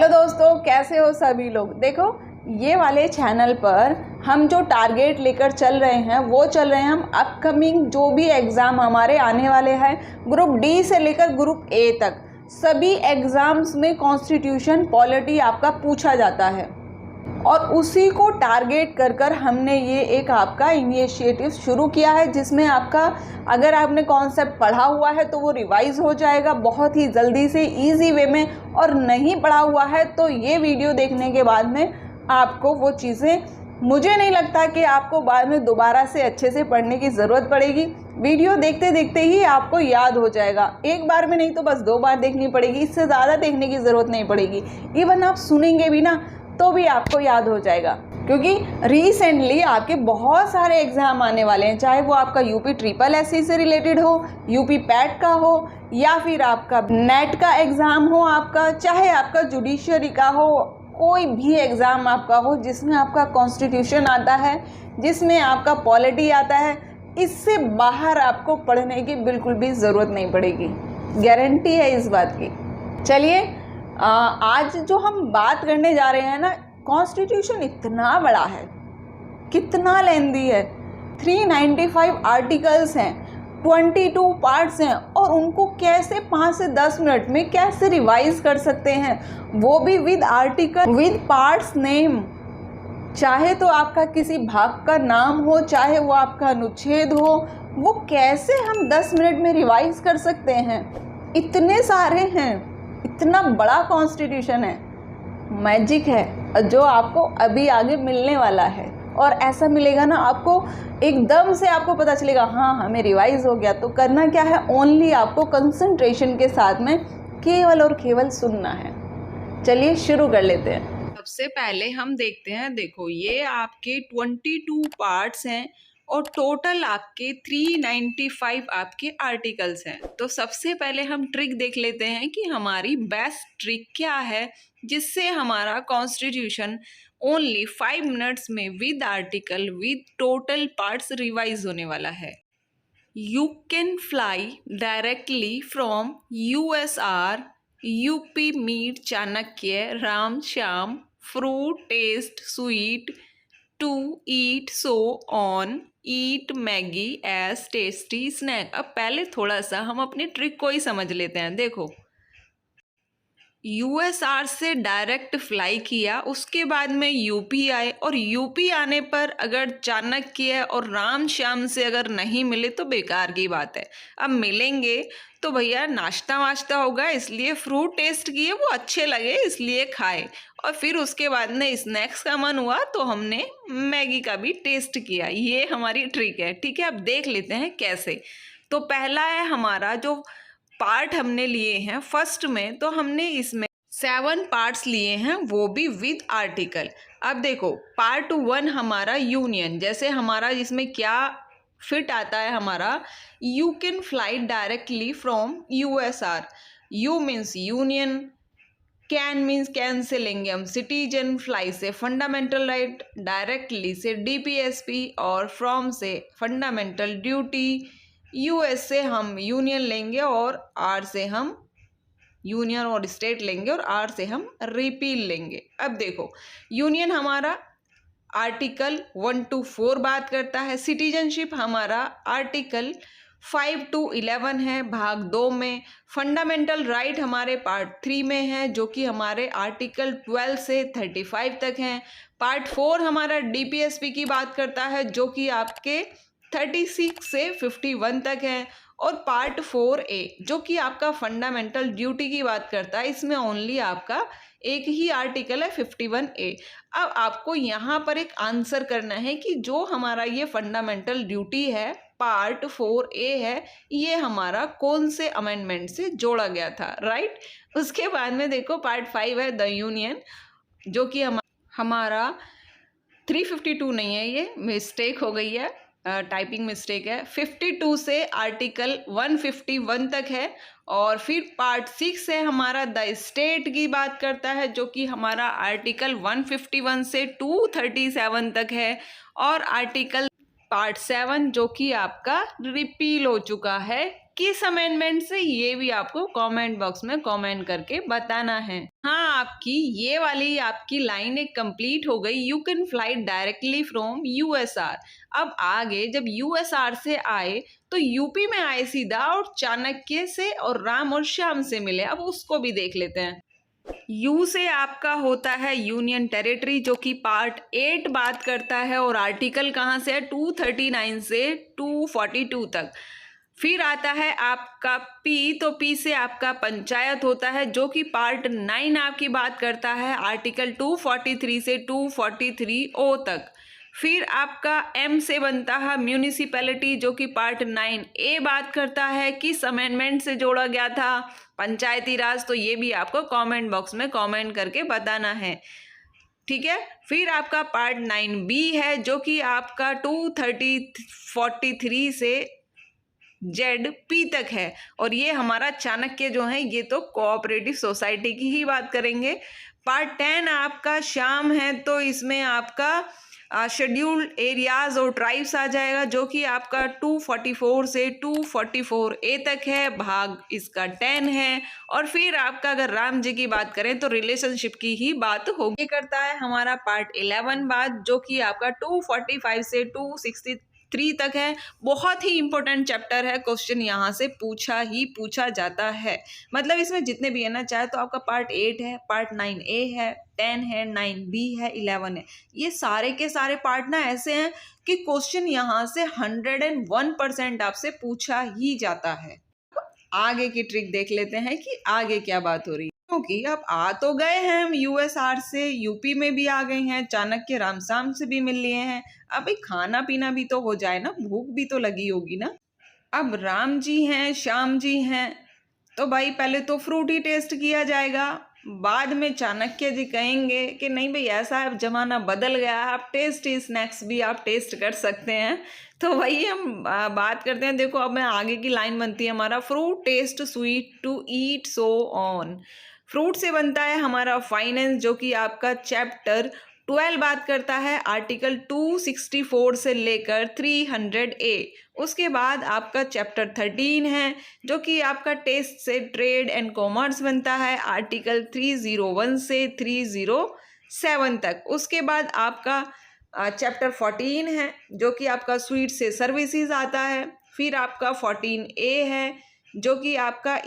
Hello दोस्तों, कैसे हो सभी लोग। देखो, ये वाले चैनल पर हम जो टारगेट लेकर चल रहे हैं वो चल रहे हैं हम अपकमिंग जो भी एग्ज़ाम हमारे आने वाले हैं ग्रुप डी से लेकर ग्रुप ए तक, सभी एग्ज़ाम्स में कॉन्स्टिट्यूशन पॉलिटी आपका पूछा जाता है और उसी को टारगेट कर कर हमने ये एक आपका इनिशिएटिव शुरू किया है, जिसमें आपका अगर आपने कॉन्सेप्ट पढ़ा हुआ है तो वो रिवाइज हो जाएगा बहुत ही जल्दी से इजी वे में, और नहीं पढ़ा हुआ है तो ये वीडियो देखने के बाद में आपको वो चीज़ें, मुझे नहीं लगता कि आपको बाद में दोबारा से अच्छे से पढ़ने की ज़रूरत पड़ेगी। वीडियो देखते देखते ही आपको याद हो जाएगा, एक बार में नहीं तो बस 2 बार देखनी पड़ेगी, इससे ज़्यादा देखने की ज़रूरत नहीं पड़ेगी। इवन आप सुनेंगे भी ना तो भी आपको याद हो जाएगा, क्योंकि रिसेंटली आपके बहुत सारे एग्ज़ाम आने वाले हैं, चाहे वो आपका यूपी ट्रिपल एससी से रिलेटेड हो, यूपी पैट का हो, या फिर आपका नेट का एग्ज़ाम हो आपका, चाहे आपका जुडिशरी का हो, कोई भी एग्ज़ाम आपका हो जिसमें आपका कॉन्स्टिट्यूशन आता है, जिसमें आपका पॉलिटी आता है, इससे बाहर आपको पढ़ने की बिल्कुल भी ज़रूरत नहीं पड़ेगी, गारंटी है इस बात की। चलिए, आज जो हम बात करने जा रहे हैं ना, कॉन्स्टिट्यूशन इतना बड़ा है, कितना लेंदी है, 395 आर्टिकल्स हैं, 22 पार्ट्स हैं, और उनको कैसे 5 से 10 मिनट में कैसे रिवाइज कर सकते हैं, वो भी with article, with parts name. चाहे तो आपका किसी भाग का नाम हो, चाहे वो आपका अनुच्छेद हो, वो कैसे हम 10 मिनट में रिवाइज कर सकते हैं। इतने सारे हैं, इतना बड़ा कॉन्स्टिट्यूशन है, मैजिक है जो आपको अभी आगे मिलने वाला है। और ऐसा मिलेगा ना आपको, एकदम से आपको पता चलेगा हाँ हमें रिवाइज हो गया। तो करना क्या है, ओनली आपको कंसंट्रेशन के साथ में केवल और केवल सुनना है। चलिए शुरू कर लेते हैं। सबसे पहले हम देखते हैं, देखो ये आपके 22 पार्ट्स हैं और टोटल आपके 395 आपके आर्टिकल्स हैं। तो सबसे पहले हम ट्रिक देख लेते हैं कि हमारी बेस्ट ट्रिक क्या है, जिससे हमारा कॉन्स्टिट्यूशन ओनली 5 मिनट्स में with article with total parts revise होने वाला है। You can fly directly from USR, UP meet Chanakya, Ram Shyam, fruit taste sweet, to eat so on, eat Maggie as tasty snack। अब पहले थोड़ा सा हम अपनी ट्रिक को ही समझ लेते हैं। देखो, यूएसआर से डायरेक्ट फ्लाई किया, उसके बाद में यूपी आए, और यूपी आने पर अगर चाणक्य और राम श्याम से अगर नहीं मिले तो बेकार की बात है। अब मिलेंगे तो भैया नाश्ता वाश्ता होगा, इसलिए फ्रूट टेस्ट किए, वो अच्छे लगे इसलिए खाए, और फिर उसके बाद में स्नैक्स का मन हुआ तो हमने मैगी का भी टेस्ट किया। ये हमारी ट्रिक है, ठीक है। अब देख लेते हैं कैसे। तो पहला है हमारा जो पार्ट हमने लिए हैं फर्स्ट में, तो हमने इसमें 7 पार्ट्स लिए हैं, वो भी विद आर्टिकल। अब देखो, पार्ट 1 हमारा यूनियन, जैसे हमारा इसमें क्या फिट आता है हमारा, you can fly directly from USR. You means union, can means can say लेंगे हम सिटीजन, फ्लाई से फंडामेंटल राइट, डायरेक्टली से डीपीएसपी, और फ्रॉम से फंडामेंटल ड्यूटी। यूएस से हम यूनियन लेंगे और आर से हम यूनियन और स्टेट लेंगे, और आर से हम रिपील लेंगे। अब देखो, यूनियन हमारा आर्टिकल 1 to 4 बात करता है, सिटीजनशिप हमारा आर्टिकल 5 to 11 है भाग 2 में, फंडामेंटल राइट हमारे पार्ट 3 में है जो कि हमारे आर्टिकल 12 से 35 तक हैं। पार्ट 4 हमारा डीपीएसपी की बात करता है जो कि आपके 36 से 51 तक है, और पार्ट 4A जो कि आपका फंडामेंटल ड्यूटी की बात करता है, इसमें ओनली आपका एक ही आर्टिकल है 51A। अब आपको यहाँ पर एक आंसर करना है कि जो हमारा ये फंडामेंटल ड्यूटी है पार्ट 4A है, ये हमारा कौन से अमेंडमेंट से जोड़ा गया था, राइट। उसके बाद में देखो पार्ट 5 है द यूनियन, जो कि हमारा 352 नहीं है, ये मिस्टेक हो गई है, टाइपिंग मिस्टेक है, 52 से आर्टिकल 151 तक है। और फिर पार्ट 6 है हमारा द स्टेट की बात करता है जो कि हमारा आर्टिकल 151 से 237 तक है। और आर्टिकल पार्ट 7 जो कि आपका रिपील हो चुका है किस अमेंडमेंट से, ये भी आपको कमेंट बॉक्स में कमेंट करके बताना है। हाँ, आपकी ये वाली आपकी लाइन एक कंप्लीट हो गई। You can fly directly from USR. अब आगे जब यूएसआर से आए तो यूपी में आए सीधा और चाणक्य से और राम और श्याम से मिले। अब उसको भी देख लेते हैं। यू से आपका होता है यूनियन टेरिटरी, जो कि पार्ट 8 बात करता है और आर्टिकल कहाँ से है 239 से 242 तक। फिर आता है आपका पी, तो पी से आपका पंचायत होता है, जो कि पार्ट 9 आपकी बात करता है आर्टिकल 243 से 243 ओ तक। फिर आपका एम से बनता है म्यूनिसिपैलिटी, जो कि पार्ट 9 ए बात करता है किस अमेंडमेंट से जोड़ा गया था, पंचायती राज। तो ये भी आपको कमेंट बॉक्स में कमेंट करके बताना है, ठीक है। फिर आपका पार्ट 9 बी है, जो कि आपका 243 से जेड पी तक है। और ये हमारा चाणक्य जो है, ये तो कोऑपरेटिव सोसाइटी की ही बात करेंगे। पार्ट 10 आपका श्याम है, तो इसमें आपका शेड्यूल्ड एरियाज और ट्राइब्स आ जाएगा, जो कि आपका 244 से 244 ए तक है, भाग इसका 10 है। और फिर आपका अगर राम जी की बात करें तो रिलेशनशिप की ही बात होगी। करता है हमारा पार्ट 11 बात, जो कि आपका 245 से 263 तक है। बहुत ही इंपॉर्टेंट चैप्टर है, क्वेश्चन यहाँ से पूछा जाता है। मतलब इसमें जितने भी है ना, चाहे तो आपका पार्ट 8 है, पार्ट 9 ए है, 10 है, 9 बी है, 11 है, ये सारे के सारे पार्ट ना ऐसे हैं कि क्वेश्चन यहाँ से 101% आपसे पूछा ही जाता है। आगे की ट्रिक देख लेते हैं कि आगे क्या बात हो रही है, क्योंकि अब आ तो गए हैं हम यूएसआर से, यूपी में भी आ गए हैं, चाणक्य रामसाम से भी मिल लिए हैं। अब एक खाना पीना भी तो हो जाए ना, भूख भी तो लगी होगी ना। अब राम जी हैं, श्याम जी हैं, तो भाई पहले तो फ्रूट ही टेस्ट किया जाएगा। बाद में चाणक्य जी कहेंगे कि नहीं भाई ऐसा है, जमाना बदल गया है, आप टेस्टी स्नैक्स भी आप टेस्ट कर सकते हैं। तो वही हम बात करते हैं। देखो अब मैं आगे की लाइन बनती है हमारा, fruit taste sweet to eat so on. Fruit से बनता है हमारा फाइनेंस, जो कि आपका चैप्टर 12 बात करता है आर्टिकल 264 से लेकर 300 ए। उसके बाद आपका चैप्टर 13 है, जो कि आपका टेस्ट से ट्रेड एंड कॉमर्स बनता है आर्टिकल 301 से 307 तक। उसके बाद आपका चैप्टर 14 है, जो कि आपका स्वीट से सर्विसेज आता है। फिर आपका 14 ए है, जो कि आपका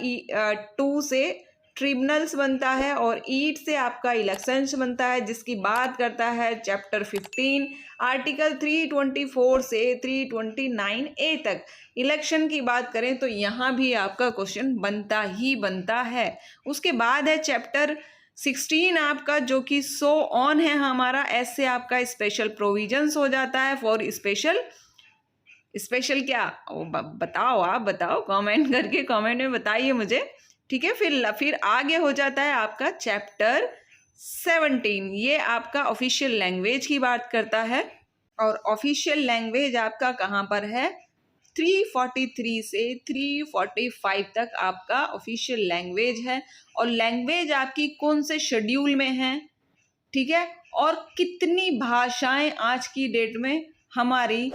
2 से ट्रिब्यूनल्स बनता है, और ईट से आपका इलेक्शंस बनता है, जिसकी बात करता है चैप्टर 15 आर्टिकल 324 से 329 ए तक। इलेक्शन की बात करें तो यहाँ भी आपका क्वेश्चन बनता ही बनता है। उसके बाद है चैप्टर 16 आपका, जो कि सो ऑन है हमारा। ऐसे आपका स्पेशल प्रोविजंस हो जाता है फॉर स्पेशल क्या बताओ, आप बताओ कमेंट करके, कमेंट में बताइए मुझे, ठीक है। फिर आगे हो जाता है आपका चैप्टर 17, ये आपका ऑफिशियल लैंग्वेज की बात करता है। और ऑफिशियल लैंग्वेज आपका कहाँ पर है, 343 से 345 तक आपका ऑफिशियल लैंग्वेज है। और लैंग्वेज आपकी कौन से शेड्यूल में है, ठीक है, और कितनी भाषाएं आज की डेट में हमारी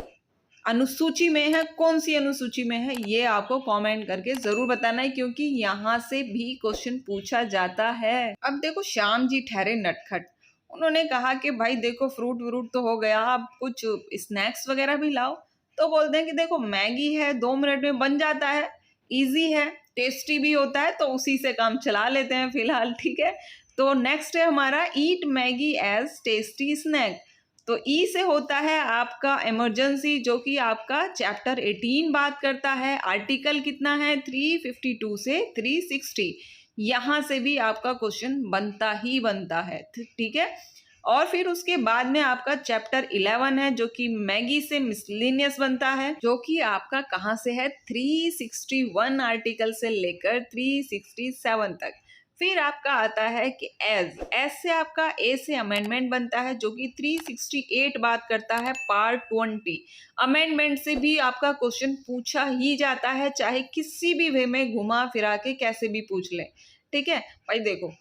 अनुसूची में है, कौन सी अनुसूची में है, ये आपको कमेंट करके जरूर बताना है, क्योंकि यहाँ से भी क्वेश्चन पूछा जाता है। अब देखो श्याम जी ठहरे नटखट, उन्होंने कहा कि भाई देखो फ्रूट व्रूट तो हो गया, आप कुछ स्नैक्स वगैरह भी लाओ। तो बोलते हैं कि देखो मैगी है, 2 मिनट में बन जाता है, इजी है, टेस्टी भी होता है, तो उसी से काम चला लेते हैं फिलहाल, ठीक है। तो नेक्स्ट है हमारा eat Maggi as tasty snack. तो ई से होता है आपका इमरजेंसी, जो कि आपका चैप्टर 18 बात करता है। आर्टिकल कितना है 352 से 360। यहाँ से भी आपका क्वेश्चन बनता ही बनता है, ठीक है। और फिर उसके बाद में आपका चैप्टर 11 है, जो कि मैगी से मिसलिनियस बनता है, जो कि आपका कहाँ से है 361 आर्टिकल से लेकर 367 तक। फिर आपका आता है कि एज से आपका ए से अमेंडमेंट बनता है, जो कि 368 बात करता है पार्ट 20। अमेंडमेंट से भी आपका क्वेश्चन पूछा ही जाता है, चाहे किसी भी वे में घुमा फिरा के कैसे भी पूछ ले, ठीक है भाई। देखो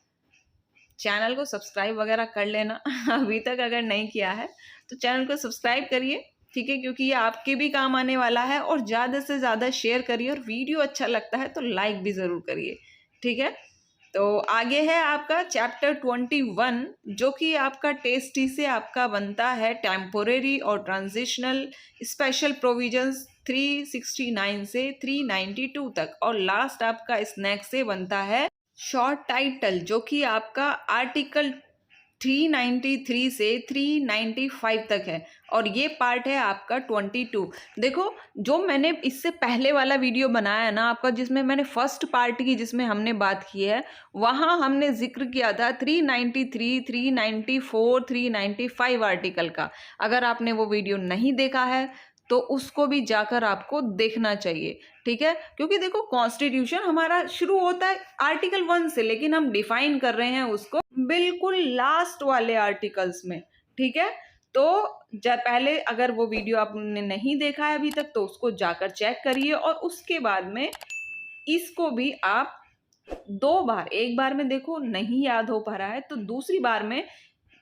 चैनल को सब्सक्राइब वगैरह कर लेना अभी तक अगर नहीं किया है तो चैनल को सब्सक्राइब करिए, ठीक है, क्योंकि ये आपके भी काम आने वाला है। और ज़्यादा से ज़्यादा शेयर करिए और वीडियो अच्छा लगता है तो लाइक भी ज़रूर करिए। ठीक है, तो आगे है आपका चैप्टर 21 जो कि आपका टेस्टी से आपका बनता है टेम्पोरेरी और ट्रांजिशनल स्पेशल प्रोविजंस 369 से 392 तक। और लास्ट आपका स्नैक से बनता है शॉर्ट टाइटल जो कि आपका आर्टिकल 393 से 395 तक है। और ये पार्ट है आपका 22। देखो, जो मैंने इससे पहले वाला वीडियो बनाया ना आपका, जिसमें मैंने फर्स्ट पार्ट की जिसमें हमने बात की है, वहाँ हमने जिक्र किया था 393, 394, 395 आर्टिकल का। अगर आपने वो वीडियो नहीं देखा है तो उसको भी जाकर आपको देखना चाहिए। ठीक है, क्योंकि देखो कॉन्स्टिट्यूशन हमारा शुरू होता है आर्टिकल 1 से, लेकिन हम डिफाइन कर रहे हैं उसको बिल्कुल लास्ट वाले आर्टिकल्स में। ठीक है, तो पहले अगर वो वीडियो आपने नहीं देखा है अभी तक तो उसको जाकर चेक करिए। और उसके बाद में इसको भी आप 2 बार, एक बार में देखो नहीं याद हो पा रहा है तो दूसरी बार में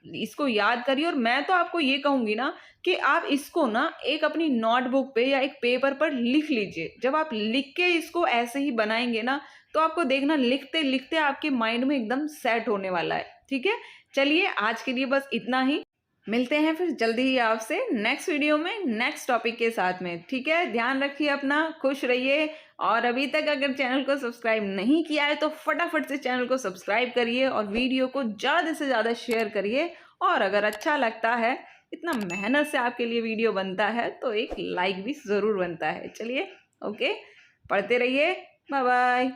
इसको याद करिए। और मैं तो आपको ये कहूंगी ना कि आप इसको ना एक अपनी नोटबुक पे या एक पेपर पर लिख लीजिए। जब आप लिख के इसको ऐसे ही बनाएंगे ना तो आपको देखना लिखते लिखते आपके माइंड में एकदम सेट होने वाला है। ठीक है, चलिए आज के लिए बस इतना ही। मिलते हैं फिर जल्दी ही आपसे नेक्स्ट वीडियो में नेक्स्ट टॉपिक के साथ में। ठीक है, ध्यान रखिए अपना, खुश रहिए। और अभी तक अगर चैनल को सब्सक्राइब नहीं किया है तो फटाफट से चैनल को सब्सक्राइब करिए और वीडियो को ज़्यादा से ज़्यादा शेयर करिए। और अगर अच्छा लगता है, इतना मेहनत से आपके लिए वीडियो बनता है, तो एक लाइक भी ज़रूर बनता है। चलिए, ओके, पढ़ते रहिए, बाय बाय।